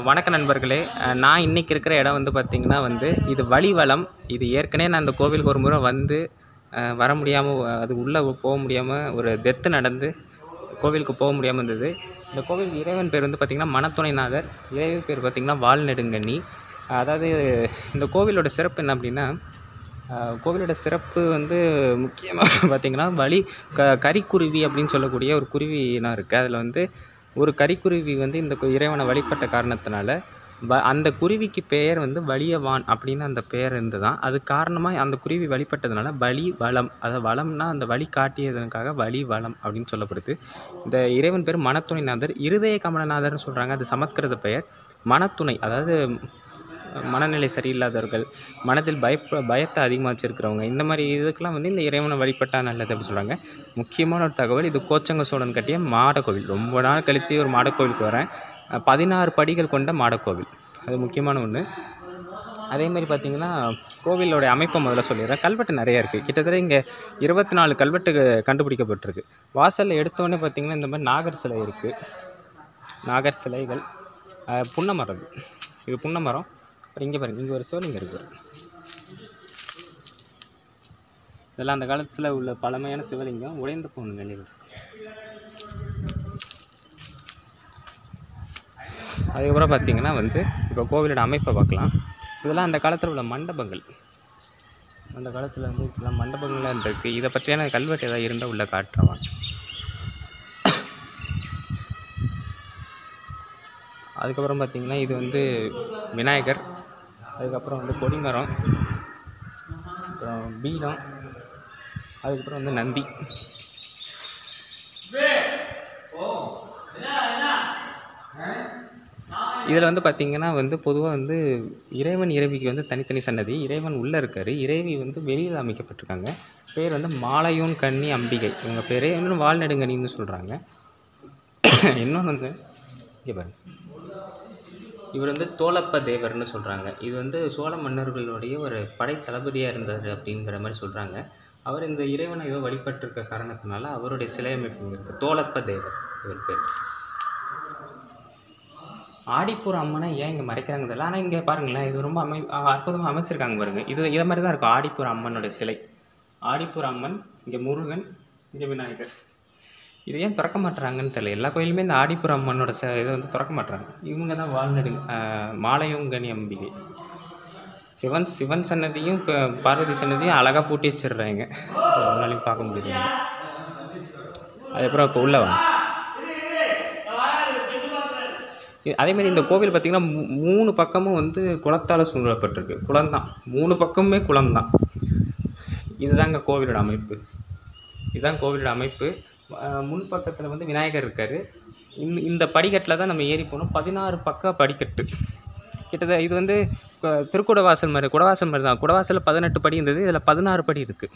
வணக்க நண்பர்களே. நான் இன்றைக்கி இருக்கிற இடம் வந்து பார்த்திங்கன்னா இது வழிவலம். இது ஏற்கனவே நான் இந்த கோவிலுக்கு ஒரு முறை வர முடியாமல், அது உள்ளே போக முடியாமல் ஒரு டெத்து நடந்து கோவிலுக்கு போக முடியாமல் இருந்தது. இந்த கோவில் இறைவன் பேர் வந்து பார்த்திங்கன்னா மனத்துணைநாதர், இறைவன் பேர் பார்த்திங்கன்னா வால்நெடுங்கண்ணி. அதாவது இந்த கோவிலோட சிறப்பு என்ன அப்படின்னா, கோவிலோட சிறப்பு முக்கியமாக பார்த்திங்கன்னா கரிக்குருவி அப்படின்னு சொல்லக்கூடிய ஒரு குருவி இனம் இருக்குது. அதில் ஒரு கரிக்குருவி இந்த இறைவனை வழிபட்ட காரணத்தினால அந்த குருவிக்கு பெயர் வலியவான் அப்படின்னு அந்த பெயர் இருந்துதான். அது காரணமாக அந்த குருவி வழிபட்டதுனால வழி வளம், அதாவது வளம்னா அந்த வழி காட்டியதற்காக வழி வளம் அப்படின்னு சொல்லப்படுது. இந்த இறைவன் பேர் மனத்துணைநாதர், இருதய கமலநாதர்னு சொல்கிறாங்க. அது சமஸ்கிருத பெயர். மனத்துணை, அதாவது மனநிலை சரியில்லாதவர்கள், மனதில் பயத்தை அதிகமாக வச்சுருக்கிறவங்க, இந்த மாதிரி இதுக்கெல்லாம் இந்த இறைவனை வழிபட்டால் நல்லது அப்படின்னு சொல்கிறாங்க. முக்கியமான ஒரு தகவல், இது கோச்சங்க சோழன் கட்டிய மாடக்கோவில். ரொம்ப நாள் கழித்து ஒரு மாடக்கோவிலுக்கு வரேன். 16 படிகள் கொண்ட மாடக்கோவில், அது முக்கியமான ஒன்று. அதே மாதிரி பார்த்திங்கன்னா கோவிலோடைய அமைப்பை முதல்ல சொல்லிடுறேன். கல்வெட்டு நிறையா இருக்குது. கிட்டத்தட்ட இங்கே 24 கல்வெட்டு கண்டுபிடிக்கப்பட்டிருக்கு. வாசலில் எடுத்தோடனே பார்த்திங்கன்னா இந்த மாதிரி நாகர் சிலை இருக்குது. நாகர் சிலைகள், புன்னமரம், இது புன்னமரம். இங்கே பாருங்கள், இங்கே ஒரு சிவலிங்கம் இருக்குது. இதெல்லாம் அந்த காலத்தில் உள்ள பழமையான சிவலிங்கம், உடைந்து போன நிலைகள். அதுக்கப்புறம் பார்த்திங்கன்னா இப்போ கோவிலோட அமைப்பை பார்க்கலாம். இதெல்லாம் அந்த காலத்தில் உள்ள மண்டபங்கள். அந்த காலத்தில் இதெல்லாம் மண்டபங்கள்லாம் இருந்திருக்கு. இதை பற்றியான கல்வெட்டு ஏதாவது இருந்தால் உள்ள காட்டுறவாங்க. அதுக்கப்புறம் பார்த்திங்கன்னா இது விநாயகர், அதுக்கப்புறம் கொடிமரம், அப்புறம் பீடம், அதுக்கப்புறம் நந்தி. இதில் பார்த்திங்கன்னா பொதுவாக இறைவன் இறைவிக்கு தனித்தனி சன்னதி. இறைவன் உள்ளே இருக்கார், இறைவி வெளியில் அமைக்கப்பட்டிருக்காங்க. பேர் மாலையூன் கன்னி அம்பிகை. இவங்க பேர் இன்னொன்று வால்நெடுங்கண்ணின்னு சொல்கிறாங்க. இன்னொன்று இங்கே பாருங்க, இவர் தோலப்ப தேவர்னு சொல்கிறாங்க. இது சோழ மன்னர்களுடைய ஒரு படை தளபதியாக இருந்தார் அப்படிங்கிற மாதிரி சொல்கிறாங்க. அவர் இந்த இறைவனை ஏதோ வழிபட்டிருக்க காரணத்தினால அவருடைய சிலை அமைப்பு இருக்குது. தோலப்ப தேவர் இவர் பேர். ஆடிப்பூர் அம்மனை ஏன் இங்கே மறைக்கிறாங்க தெரியல, ஆனால் இங்கே பாருங்களேன், இது ரொம்ப அற்புதமாக அமைச்சிருக்காங்க பாருங்கள். இதை மாதிரி தான் இருக்கும் ஆடிப்பூர் அம்மனோட சிலை. ஆடிப்பூர் அம்மன், இங்கே முருகன், இங்கே விநாயகர். இது ஏன் திறக்க மாட்டுறாங்கன்னு தெரியல. எல்லா கோயிலுமே இந்த ஆடிப்புற அம்மனோட இதை திறக்க மாட்டுறாங்க. இவங்க தான் மாலையூங்கனி அம்பிகை. சிவன் சன்னதியும் இப்போ பார்வதி சன்னதியும் அழகாக பூட்டி வச்சிடுறாங்க, ஒன்னாலையும் பார்க்க முடியுது. அதுக்கப்புறம் இப்போ உள்ள வாங்க. அதேமாதிரி இந்த கோவில் பார்த்திங்கன்னா 3 பக்கமும் குளத்தால் சூழப்பட்டிருக்கு. குளம்தான், 3 பக்கமுமே குளம்தான். இதுதாங்க கோவிலோட அமைப்பு. இதுதான் கோவிலோட அமைப்பு. முன்பக்கத்தில் விநாயகர் இருக்கார். இந்த படிக்கட்டில் தான் நம்ம ஏறி போகணும். 16 பக்க படிக்கட்டு. கிட்டத்தட்ட இது திருக்குடவாசல் மாதிரி, குடவாசல் மாதிரி தான். குடவாசலில் 18 படி இருந்தது, இதில் 16 படி இருக்குது.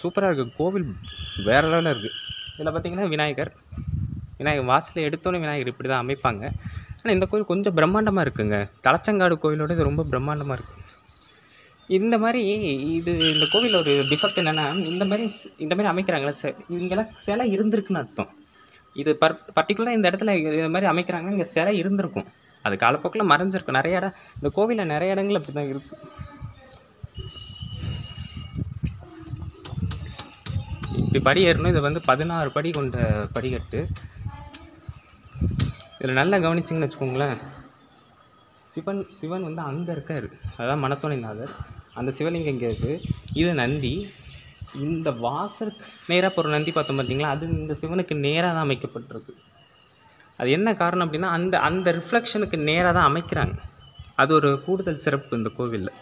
சூப்பராக இருக்குது கோவில், வேறு லெவலில் இருக்குது. இதில் பார்த்திங்கன்னா விநாயகர் வாசலில் எடுத்தோன்னே விநாயகர் இப்படி தான் அமைப்பாங்க. ஆனால் இந்த கோவில் கொஞ்சம் பிரம்மாண்டமாக இருக்குங்க. தலச்சங்காடு கோவிலோடு இது ரொம்ப பிரம்மாண்டமாக இருக்குது. இந்த மாதிரி இந்த கோவிலில் ஒரு டிஃபெக்ட் என்னென்னா, இந்த மாதிரி அமைக்கிறாங்களே இங்கெல்லாம் சிலை இருந்திருக்குன்னு அர்த்தம். இது பர்டிகுலராக இந்த இடத்துல இந்த மாதிரி அமைக்கிறாங்கன்னா இங்கே சிலை இருந்திருக்கும். அது காலப்போக்கில் மறைஞ்சிருக்கும். நிறைய இடம், இந்த கோவிலில் நிறைய இடங்கள் அப்படி தான் இருக்குது. இப்படி படி ஏறணும். இது 16 படி கொண்ட படிக்கட்டு. இதில் நல்லா கவனிச்சிங்கன்னு வச்சுக்கோங்களேன், சிவன் அங்கே இருக்கார், அதான் மனத்துணைநாதர். அந்த சிவலிங்கம் இங்கே இருக்குது. இது நந்தி. இந்த வாசல் நேராக போகிற நந்தி பார்த்தோம் பார்த்தீங்களா, அது இந்த சிவனுக்கு நேராக தான் அமைக்கப்பட்டிருக்கு. அது என்ன காரணம் அப்படின்னா, அந்த ரிஃப்ளெக்ஷனுக்கு நேராக தான் அமைக்கிறாங்க. அது ஒரு கூடுதல் சிறப்பு இந்த கோவிலில்.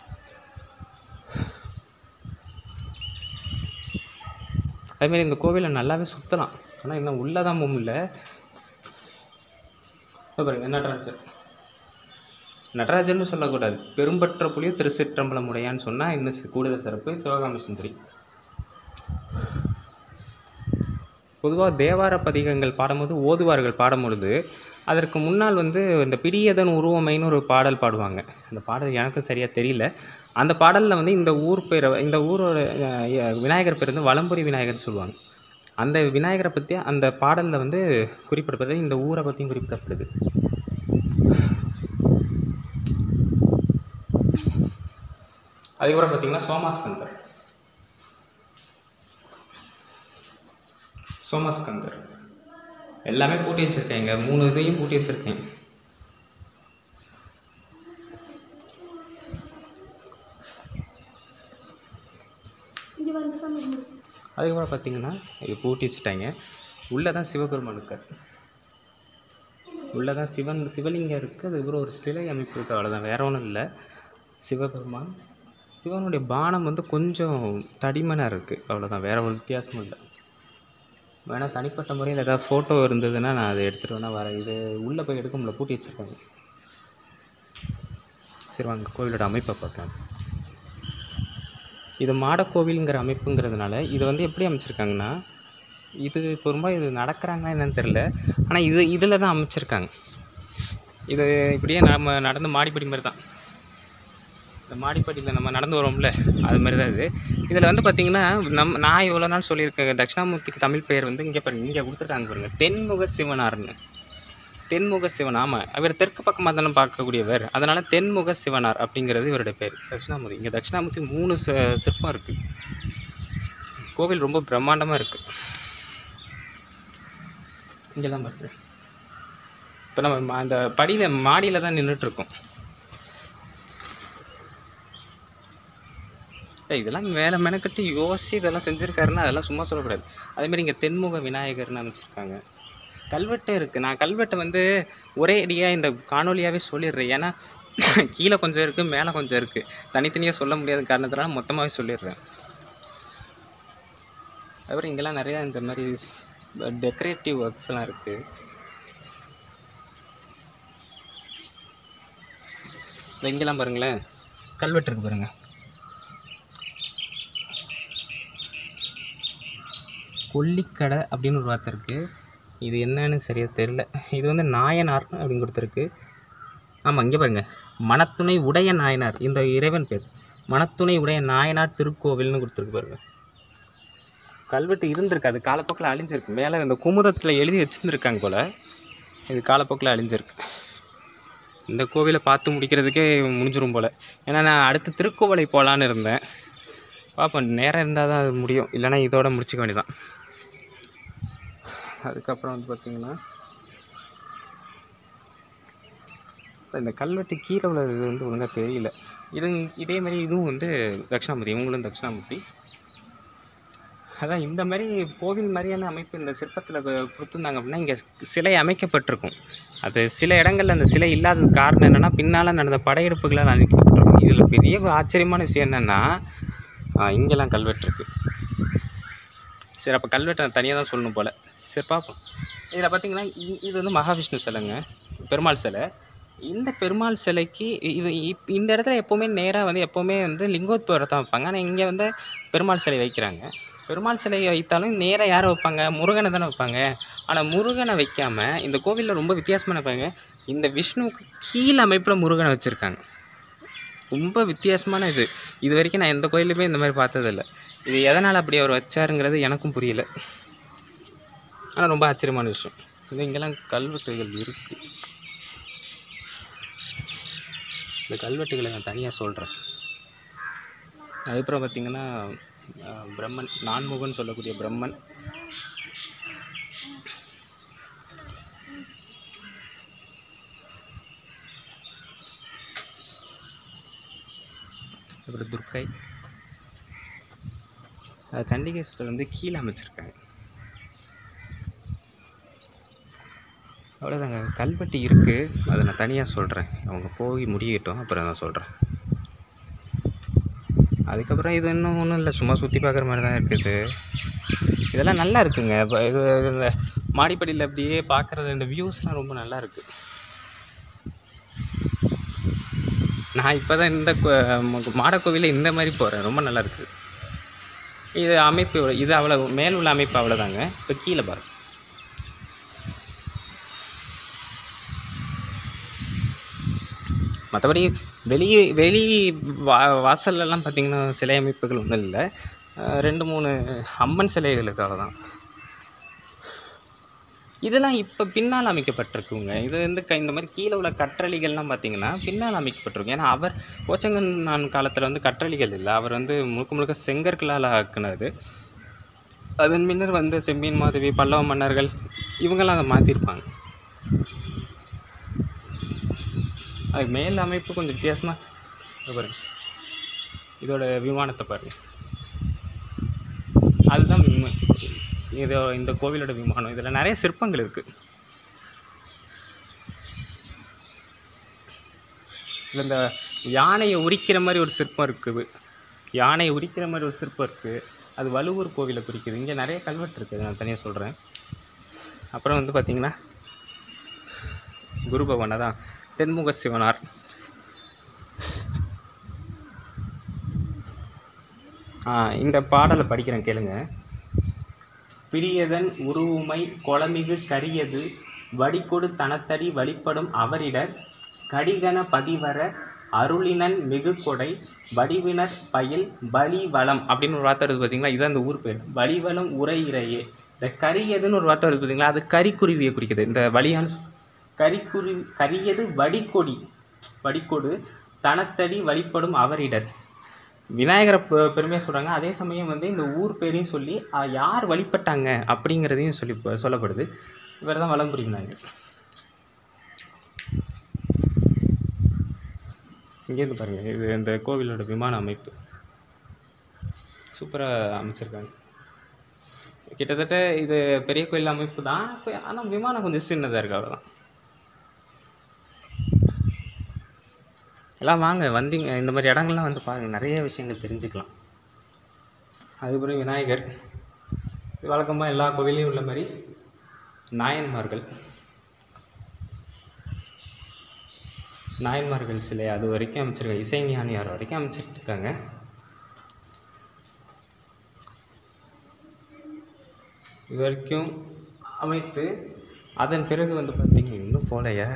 அதேமாதிரி இந்த கோவிலை நல்லாவே சுற்றலாம், ஆனால் இன்னும் உள்ளதான் போக முடியல. பாருங்க, நடராஜர்னு சொல்லக்கூடாது, பெரும்பற்ற புலிய திருச்சிற்றம்பலம் உடையான்னு சொன்னால் இன்னும் கூடுதல் சிறப்பு. சிவகாமி சுந்தரி. பொதுவாக தேவார பதிகங்கள் பாடும்போது, ஓதுவார்கள் பாடும்பொழுது அதற்கு முன்னால் இந்த பிடியதன் உருவமைன்னு ஒரு பாடல் பாடுவாங்க. அந்த பாடல் எனக்கும் சரியாக தெரியல. அந்த பாடலில் இந்த ஊர் பேரை, இந்த ஊரோட விநாயகர் பேர் வலம்புரி விநாயகர் சொல்லுவாங்க. அந்த விநாயகரை பற்றி அந்த பாடலில் குறிப்பிடப்படுது. இந்த ஊரை பற்றியும் குறிப்பிடப்படுது. அதுக்கப்புறம் பார்த்தீங்கன்னா சோமாஸ்கந்தர் எல்லாமே பூட்டி வச்சுருக்கேங்க. 3 இதையும் பூட்டி வச்சுருக்கேன். அதுக்கப்புறம் பார்த்தீங்கன்னா இது பூட்டி வச்சுட்டாங்க. உள்ளே தான் சிவபெருமான் இருக்கார். உள்ளே தான் சிவலிங்கம் இருக்குது. அதுக்கப்புறம் ஒரு சிலை அமைப்பு இருக்குது, அவ்வளோதான், வேற ஒன்றும் இல்லை. சிவபெருமான், சிவனுடைய பானம் வந்து கொஞ்சம் தடிமனாக இருக்குது, அவ்வளோதான், வேற ஒரு வித்தியாசமும் இல்லை. வேணால் தனிப்பட்ட முறையில் ஏதாவது ஃபோட்டோ இருந்ததுன்னா நான் அதை எடுத்துகிட்டு வேணால் வரேன். இது உள்ளே போய் எடுக்க முடியல, பூட்டி வச்சுருக்காங்க. சரி வாங்க கோவிலோட அமைப்பை பார்க்கலாம். இது மாடக்கோவிலுங்கிற அமைப்புங்கிறதுனால இது வந்து எப்படி அமைச்சிருக்காங்கன்னா, இது இப்போ ரொம்ப இது நடக்கிறாங்களா என்னன்னு தெரில, ஆனால் இதில் தான் அமைச்சிருக்காங்க. இது இப்படியே நம்ம நடந்து மாடிப்படி மாதிரி தான், இந்த மாடிப்படியில் நம்ம நடந்து வரோம்ல அது மாதிரி தான் இது. இதில் வந்து பார்த்திங்கன்னா நான் இவ்வளோ நாள் சொல்லியிருக்கேன், தட்சிணாமூர்த்திக்கு தமிழ் பெயர் வந்து இங்கே பாருங்கள், இங்கே கொடுத்துருக்காங்க பாருங்கள், தென்முக சிவனார்னு. தென்முக சிவன், ஆமாம், அவர் தெற்கு பக்கமாக தானே பார்க்கக்கூடியவர், அதனால் தென்முக சிவனார் அப்படிங்கிறது இவருடைய பேர் தட்சிணாமூர்த்தி. இங்கே தட்சிணாமூர்த்தி 3 சிற்பம் இருக்குது. கோவில் ரொம்ப பிரம்மாண்டமாக இருக்குது. இங்கெல்லாம் பாருங்க, இப்போ நம்ம அந்த மாடியில் தான் நின்றுட்டுருக்கோம். இதெல்லாம் வேலை மெனக்கட்டு யோசிச்சு இதெல்லாம் செஞ்சுருக்காருன்னா அதெல்லாம் சும்மா சொல்லக்கூடாது. அதேமாதிரி இங்கே தென்முக விநாயகர்னு அமைச்சிருக்காங்க. கல்வெட்டு இருக்குது. நான் கல்வெட்டை வந்து ஒரே அடியாக இந்த காணொலியாகவே சொல்லிடுறேன், ஏன்னா கீழே கொஞ்சம் இருக்குது, மேலே கொஞ்சம் இருக்குது, தனித்தனியாக சொல்ல முடியாத காரணத்தினால மொத்தமாகவே சொல்லிடுறேன். அதுக்கப்புறம் இங்கெல்லாம் நிறையா இந்த மாதிரி டெக்கரேட்டிவ் ஒர்க்ஸ்லாம் இருக்குது. இங்கெல்லாம் பாருங்களேன், கல்வெட்டு இருக்குது பாருங்கள். கொல்லிக்கடை அப்படின்னு ஒரு வார்த்தை இருக்குது, இது என்னன்னு சரியாக தெரில. இது வந்து நாயனார் அப்படின்னு கொடுத்துருக்கு. ஆமாம், இங்கே பாருங்கள், மனத்துணை உடைய நாயனார், இந்த இறைவன் பேர் மனத்துணை உடைய நாயனார் திருக்கோவில்னு கொடுத்துருக்கு பாருங்கள். கல்வெட்டு இருந்திருக்கு, அது காலப்போக்கில் அழிஞ்சிருக்கு. மேலே இந்த குமுதத்தில் எழுதி வச்சுருந்துருக்காங்க போல், இது காலப்போக்கில் அழிஞ்சிருக்கு. இந்த கோவிலை பார்த்து முடிக்கிறதுக்கே முடிஞ்சிடும் போல், ஏன்னா நான் அடுத்து திருக்கோவிலை போகலான்னு இருந்தேன். பார்ப்போம், நேரம் இருந்தால் தான் அது முடியும், இல்லைனா இதோட முடிச்சுக்க வேண்டியதான். அதுக்கப்புறம் வந்து பார்த்திங்கன்னா இந்த கல்வெட்டு கீழே உள்ள இது வந்து ஒழுங்காக தெரியல. இதேமாதிரி இதுவும் வந்து தட்சிணாமூர்த்தி, இவங்களும் தட்சிணாமூர்த்தி. அதான் இந்த மாதிரி கோவில் மாதிரியான அமைப்பு இந்த சிற்பத்தில் கொடுத்துருந்தாங்க அப்படின்னா இங்கே சிலை அமைக்கப்பட்டிருக்கும். அது சில இடங்களில் அந்த சிலை இல்லாத காரணம் என்னென்னா, பின்னால் நடந்த படையெடுப்புகளால் அழிக்கப்பட்டிருக்கும். இதில் பெரிய ஆச்சரியமான விஷயம் என்னென்னா, இங்கெல்லாம் கல்வெட்டு இருக்குது. சரி, அப்போ கல்வெட்டை தனியாக தான் சொல்லணும் போல். சரி பார்ப்போம். இதில் பார்த்திங்கன்னா இது வந்து மகாவிஷ்ணு சிலைங்க, பெருமாள் சிலை. இந்த பெருமாள் சிலைக்கு இந்த இடத்துல எப்போவுமே நேராக வந்து எப்போவுமே வந்து லிங்கோத்பவரை வைப்பாங்க. ஆனால் இங்கே வந்து பெருமாள் சிலை வைக்கிறாங்க. பெருமாள் சிலையை வைத்தாலும் நேராக யாரை வைப்பாங்க, முருகனை தானே வைப்பாங்க. ஆனால் முருகனை வைக்காமல் இந்த கோவிலில் ரொம்ப வித்தியாசமாக வைப்பாங்க. இந்த விஷ்ணுவுக்கு கீழ் அமைப்பில் முருகனை வச்சுருக்காங்க. ரொம்ப வித்தியாசமான இது வரைக்கும் நான் எந்த கோயிலுமே இந்த மாதிரி பார்த்ததில்ல. இது எதனால் அப்படி அவர் வச்சாருங்கிறது எனக்கும் புரியல, ஆனால் ரொம்ப ஆச்சரியமான விஷயம். இங்கெல்லாம் கல்வெட்டுகள் இருக்குது. இந்த கல்வெட்டுகளை நான் தனியாக சொல்கிறேன். அதுக்கப்புறம் பார்த்திங்கன்னா பிரம்மன், நான்முகன் சொல்லக்கூடிய பிரம்மன். அப்புறம் துர்க்கை, சண்டிகேஸ்வரர் வந்து கீழே அமைச்சிருக்காங்க. அவ்வளோதாங்க, கல்வெட்டு இருக்குது, அதை நான் தனியாக சொல்கிறேன். அவங்க போய் முடியட்டும், அப்புறம் நான் சொல்கிறேன். அதுக்கப்புறம் இது இன்னும் ஒன்றும் இல்லை, சும்மா சுற்றி பார்க்குற மாதிரி தான் இருக்குது. இதெல்லாம் நல்லா இருக்குங்க. இப்போ இது இந்த மாடிப்படியில் அப்படியே பார்க்குறது, இந்த வியூஸ்லாம் ரொம்ப நல்லா இருக்குது. நான் இப்போ தான் இந்த மாடக்கோவிலில் இந்த மாதிரி போகிறேன், ரொம்ப நல்லா இருக்குது. இது அமைப்பு, இது அவ்வளோ மேல் உள்ள அமைப்பு அவ்வளோதாங்க. இப்போ கீழே பாருங்க, மற்றபடி வெளி வாசல்லலாம் பார்த்திங்கன்னா சிலை அமைப்புகள் ஒன்றும் இல்லை. 2-3 அம்மன் சிலைகள் இருக்குது, அவ்வளோதான். இதெல்லாம் இப்போ பின்னால் அமைக்கப்பட்டிருக்குங்க. இது வந்து இந்த மாதிரி கீழே உள்ள கற்றளிகள்லாம் பார்த்தீங்கன்னா பின்னால் அமைக்கப்பட்டிருக்கும். ஏன்னா அவர் கோச்சங்கன் காலத்தில் வந்து கற்றளிகள் இல்லை, அவர் வந்து முழுக்க முழுக்க செங்கற்களால் ஆக்குனது. அதன் முன்னர் வந்து செம்பியன் மாதவி, பல்லவ மன்னர்கள் இவங்கெல்லாம் அதை மாற்றிருப்பாங்க. அது மேல் அமைப்பு கொஞ்சம் வித்தியாசமாக பாருங்க. இதோட விமானத்தை பாருங்கள், அதுதான் இந்த கோவிலோட விமானம். இதில் நிறைய சிற்பங்கள் இருக்குது. இதில் இந்த யானையை உரிக்கிற மாதிரி ஒரு சிற்பம் இருக்குது. யானையை உரிக்கிற மாதிரி ஒரு சிற்பம் இருக்குது. அது வழுவூர் கோவிலை குறிக்குது. இங்கே நிறைய கல்வெட்டு இருக்குது, நான் தனியாக சொல்கிறேன். அப்புறம் வந்து பார்த்திங்கன்னா குரு பகவான் தான் தென்முக சிவனார். இந்த பாடலை படிக்கிறேன் கேளுங்க. பிரியதன் உருவுமை கொளமிகு கரியது வடிகொடு தனத்தடி வழிபடும் அவரிடர் கடிகன பதிவர அருளினன் மிகு கொடை வடிவினர் பயில் பலிவளம் அப்படின்னு ஒரு வார்த்தை வருது பார்த்தீங்களா, இதுதான் இந்த ஊர் பேர். பலிவளம் உரை இறையே. இந்த கரியதுன்னு ஒரு வார்த்தை வருது பார்த்தீங்களா, அது கரிக்குருவியை குறிக்குது. இந்த வலியான் கரியது வடிகொடு தனத்தடி வழிபடும் அவரிடர். விநாயகரை பெருமையாக சொல்கிறாங்க. அதே சமயம் வந்து இந்த ஊர் பேரையும் சொல்லி யார் வழிபட்டாங்க அப்படிங்கிறதையும் சொல்லப்படுது. இவர் தான் வலம்புரி விநாயகர். இங்கேருந்து பாருங்கள், இது இந்த கோவிலோட விமான அமைப்பு சூப்பராக அமைச்சிருக்காங்க. கிட்டத்தட்ட இது பெரிய கோயில் அமைப்பு தான், ஆனால் விமானம் கொஞ்சம் சின்னதாக இருக்குது, அவ்வளோதான். எல்லாம் வாங்க, வந்தீங்க இந்த மாதிரி இடங்கள்லாம் வந்து பாருங்கள், நிறைய விஷயங்கள் தெரிஞ்சுக்கலாம். அதுக்கப்புறம் விநாயகர் வழக்கமாக எல்லா கோவிலையும் உள்ள மாதிரி நாயன்மார்கள் சிலை அது வரைக்கும் அமைச்சிருக்காங்க. இசைஞானியார் வரைக்கும் அமைச்சிட்டு இருக்காங்க. இது வரைக்கும் அமைத்து அதன் பிறகு வந்து பார்த்திங்கன்னா இன்னும் போலையா.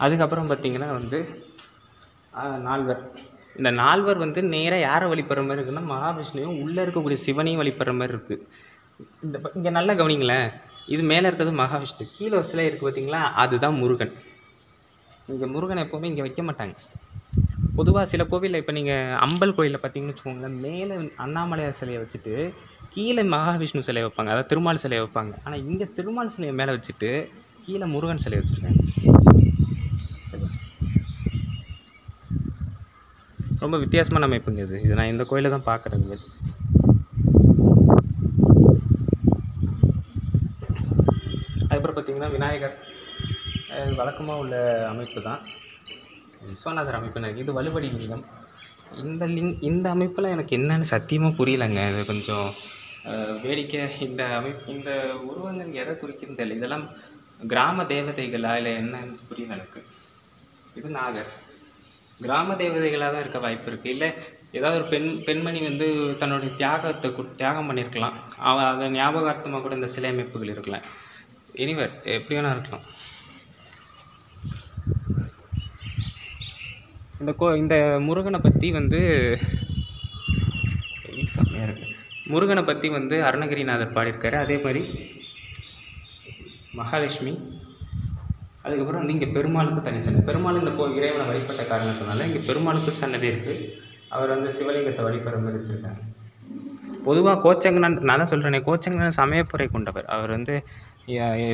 அதுக்கப்புறம் பார்த்திங்கன்னா வந்து நால்வர். இந்த நால்வர் வந்து நேராக யாரை வழிபடுற மாதிரி இருக்குன்னா மகாவிஷ்ணுவையும் உள்ளே இருக்கக்கூடிய சிவனையும் வழிபடுற மாதிரி இருக்குது. இங்கே நல்லா கவனிங்களேன், இது மேலே இருக்கிறது மகாவிஷ்ணு, கீழே ஒரு சிலை இருக்குது பார்த்திங்களா, அதுதான் முருகன். இங்கே முருகன் எப்போவுமே இங்கே வைக்க மாட்டாங்க. பொதுவாக சில கோவிலில் இப்போ நீங்கள் அம்பல் கோயிலில் பார்த்தீங்கன்னு வச்சுக்கோங்களேன், மேலே அண்ணாமலையார் சிலையை வச்சுட்டு கீழே மகாவிஷ்ணு சிலையை வைப்பாங்க, அதாவது திருமால் சிலையை வைப்பாங்க. ஆனால் இங்கே திருமால் சிலையை மேலே வச்சுட்டு கீழே முருகன் சிலையை வச்சுருக்காங்க. ரொம்ப வித்தியாசமான அமைப்புங்க இது நான் இந்த கோயிலை தான் பார்க்குறேங்க. அதுக்கப்புறம் பார்த்திங்கன்னா விநாயகர் வழக்கமாக உள்ள அமைப்பு தான், விஸ்வநாதர் அமைப்பு. இது வலுவடி லிங்கம். இந்த அமைப்பில் எனக்கு என்னன்னு சத்தியமாக புரியலைங்க. இது கொஞ்சம் வேடிக்கை. இந்த உருவங்கள் எதை குறிக்குதுன்னு தெரியல. இதெல்லாம் கிராம தேவதைகளா இல்லை என்னன்னு புரியல எனக்கு. இது நாகர். கிராம தேவதைகளாக தான் இருக்க வாய்ப்பு இருக்குது. இல்லை ஏதாவது ஒரு பெண்மணி வந்து தன்னுடைய தியாகம் பண்ணியிருக்கலாம், அதை ஞாபகார்த்தமாக கூட இந்த சிலை அமைப்புகள் இருக்கலாம். எனிவர் எப்படி வேணா இருக்கலாம். இந்த முருகனை பற்றி வந்து முருகனை பற்றி வந்து அருணகிரிநாதர் பாடியிருக்காரு. அதே மாதிரி மகாலட்சுமி. அதுக்கப்புறம் வந்து இங்கே பெருமாளுக்கு தனி சன்னதி. பெருமாள் இந்த இறைவனை வழிபட்ட காரணத்தினால இங்கே பெருமாளுக்கு சன்னதி இருக்குது. அவர் வந்து சிவலிங்கத்தை வழிபடுற மாதிரி வச்சுருக்காங்க. பொதுவாக கோச்சங்கன், நான் தான் சொல்கிறேனே, கோச்சங்கன் சமயப்புரை கொண்டவர். அவர் வந்து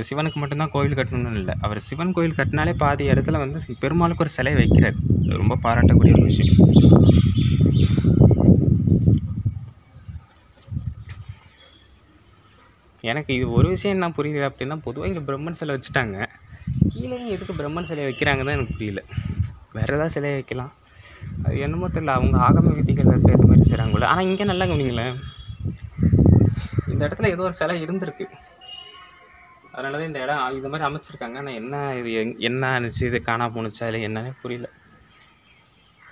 சிவனுக்கு மட்டும்தான் கோவில் கட்டணும்னு இல்லை, அவர் சிவன் கோவில் கட்டினாலே பாதி இடத்துல வந்து பெருமாளுக்கு ஒரு சிலை வைக்கிறார். ரொம்ப பாராட்டக்கூடிய ஒரு விஷயம். எனக்கு இது ஒரு விஷயம் என்ன புரியுது அப்படின்னா, பொதுவாக இங்கே பிரம்மன் சிலை வச்சுட்டாங்க, கீழே எதுக்கு பிரம்மன் சிலையை வைக்கிறாங்க தான் எனக்கு புரியல. வேறு ஏதாவது சிலையை வைக்கலாம், அது என்னமோ தெரியல, அவங்க ஆகம விதிகள் இருக்க இது மாதிரி செய்கிறாங்களே. ஆனால் இங்கே நல்லா கவனிங்களேன், இந்த இடத்துல ஏதோ ஒரு சிலை இருந்திருக்கு, அதனால தான் இந்த இடம் இது மாதிரி அமைச்சிருக்காங்க. ஆனால் என்ன இது என்ன ஆனிச்சு, இது காணா போணுச்சா இல்லை என்னன்னே புரியல.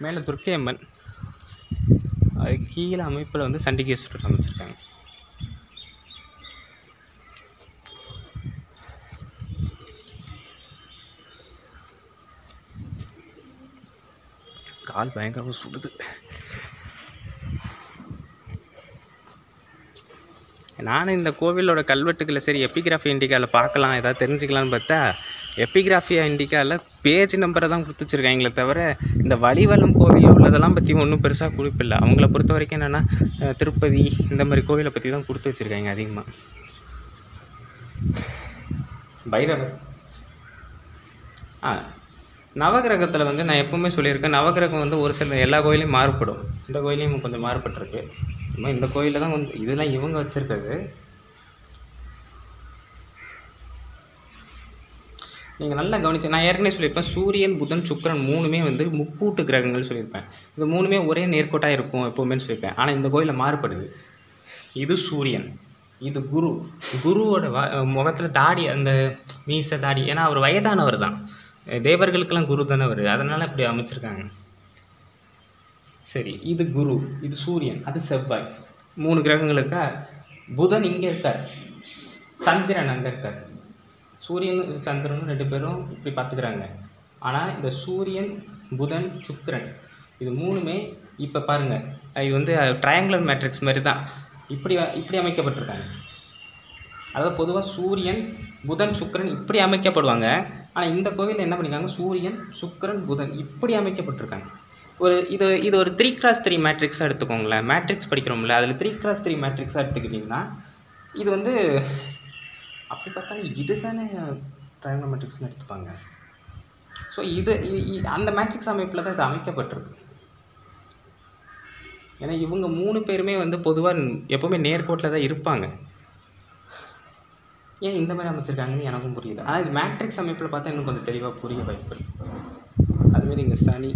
மேலே துர்க்கை அம்மன், அது கீழே அமைப்பில் வந்து சண்டிகேஸ்வரர் அமைச்சிருக்காங்க. கால் பயங்கரமாக சுடுது. நானும் இந்த கோவிலோட கல்வெட்டுக்களை சரி எபிகிராஃபி இண்டிகாவில் பார்க்கலாம், ஏதாவது தெரிஞ்சுக்கலான்னு பார்த்தா எபிகிராஃபியா இண்டிகாவில் பேஜ் நம்பரை தான் கொடுத்து வச்சுருக்காங்களே தவிர இந்த வலிவலம் கோவிலில் உள்ளதெல்லாம் பற்றி ஒன்றும் பெருசாக குறிப்பில்லை. அவங்கள பொறுத்த வரைக்கும் என்னென்னா திருப்பதி இந்த மாதிரி கோவிலை பற்றி தான் கொடுத்து வச்சுருக்காங்க அதிகமாக. பைரவர் நவகிரகத்தில் வந்து நான் எப்போவுமே சொல்லியிருக்கேன், நவகிரகம் வந்து ஒரு சில எல்லா கோயிலையும் மாறுபடும். இந்த கோயிலையும் கொஞ்சம் மாறுபட்டிருக்கு. இந்த கோயிலில் தான் கொஞ்சம் இதெல்லாம் இவங்க வச்சுருக்கிறது. நீங்கள் நல்லா கவனிச்சு, நான் ஏற்கனவே சொல்லியிருப்பேன் சூரியன் புதன் சுக்கிரன் மூணுமே வந்து முக்கூட்டு கிரகங்கள் சொல்லியிருப்பேன். இது மூணுமே ஒரே நேர்கோட்டாக இருக்கும் எப்போவுமே சொல்லியிருப்பேன். ஆனால் இந்த கோயிலில் மாறுபடுது. இது சூரியன், இது குரு. குருவோட முகத்தில் தாடி, அந்த மீச தாடி, ஏன்னா அவர் வயதானவர் தான், தேவர்களுக்கெல்லாம் குரு தானே அவர், அதனால் இப்படி அமைச்சிருக்காங்க. சரி, இது குரு, இது சூரியன், அது செவ்வாய். 3 கிரகங்களுக்கா. புதன் இங்கே இருக்கார், சந்திரன் அங்கே இருக்கார். சூரியனும் சந்திரனும் 2 பேரும் இப்படி பார்த்துக்கிறாங்க. ஆனால் இந்த சூரியன் புதன் சுக்கிரன் இது மூணுமே இப்போ பாருங்கள், இது வந்து ட்ரையாங்குலர் மேட்ரிக்ஸ் மாதிரி தான் இப்படி அமைக்கப்பட்டிருக்காங்க. அதாவது பொதுவாக சூரியன் புதன் சுக்கிரன் இப்படி அமைக்கப்படுவாங்க. ஆனால் இந்த கோவிலில் என்ன பண்ணியிருக்காங்க, சூரியன் சுக்கிரன் புதன் இப்படி அமைக்கப்பட்டிருக்காங்க. இது ஒரு 3x3 மேட்ரிக்ஸாக எடுத்துக்கோங்களேன். மேட்ரிக்ஸ் படிக்கிறோம்ல, அதில் 3x3 மேட்ரிக்ஸாக எடுத்துக்கிட்டிங்கன்னா இது வந்து அப்படி பார்த்தாலும் இது தானே ட்ரையாங்குலர் மேட்ரிக்ஸ்னு எடுத்துப்பாங்க. ஸோ இது அந்த மேட்ரிக்ஸ் அமைப்பில் தான் இது அமைக்கப்பட்டிருக்கு. ஏன்னா இவங்க 3 பேருமே வந்து பொதுவாக எப்போவுமே நேர்கோட்டில் தான் இருப்பாங்க. ஏன் இந்த மாதிரி அமைச்சிருக்காங்கன்னு எனக்கும் புரியல. ஆனால் இது மேட்ரிக்ஸ் அமைப்பில் பார்த்தா இன்னும் கொஞ்சம் தெளிவாக புரிய வாய்ப்பு இருக்குது. அதுமாரி இங்கே சனி,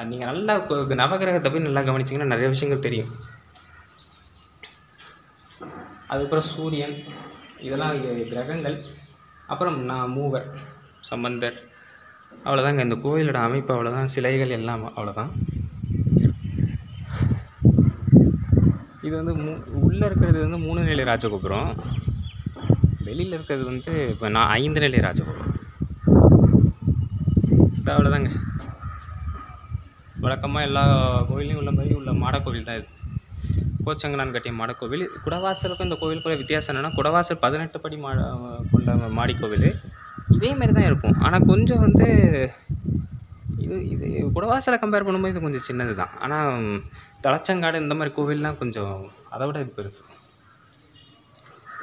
நீங்கள் நல்லா நவகிரகத்தை போய் நல்லா கவனிச்சிங்கன்னா நிறைய விஷயங்கள் தெரியும். அதுக்கப்புறம் சூரியன், இதெல்லாம் கிரகங்கள். அப்புறம் நான் மூவர், சம்பந்தர், அவ்வளோதாங்க இந்த கோயிலோட அமைப்பு. அவ்வளோதான், சிலைகள் எல்லாம் அவ்வளோதான். இது வந்து உள்ளே இருக்கிறது வந்து 3 நிலை ராஜகோபுரம், வெளியில் இருக்கிறது வந்து இப்போ 5 நிலை ராஜகோபுரம். அவ்வளோதாங்க. வழக்கமாக எல்லா கோயிலையும் உள்ள மாதிரி உள்ள மாடக்கோவில் தான் இது. கோச்சங்கனான் கட்டிய மாடக்கோவில். குடவாசலுக்கும் இந்த கோவிலுக்குள்ள வித்தியாசம் என்னென்னா, குடவாசல் 18 படி கொண்ட மாடிக்கோவில் இதேமாரி தான் இருக்கும். ஆனால் கொஞ்சம் வந்து இது குடவாசலை கம்பேர் பண்ணும்போது இது கொஞ்சம் சின்னது தான். ஆனால் தலச்சங்காடு இந்த மாதிரி கோவில்லாம் கொஞ்சம் அதை விட இது பெருசு.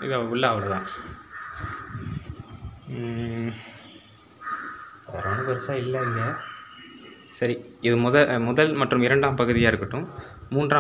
இது உள்ள அவ்வளோதான். வேறு ஒன்றும் பெருசாக இல்லை இங்கே. சரி, இது முதல் மற்றும் 2ஆம் பகுதியாக இருக்கட்டும். 3ஆம்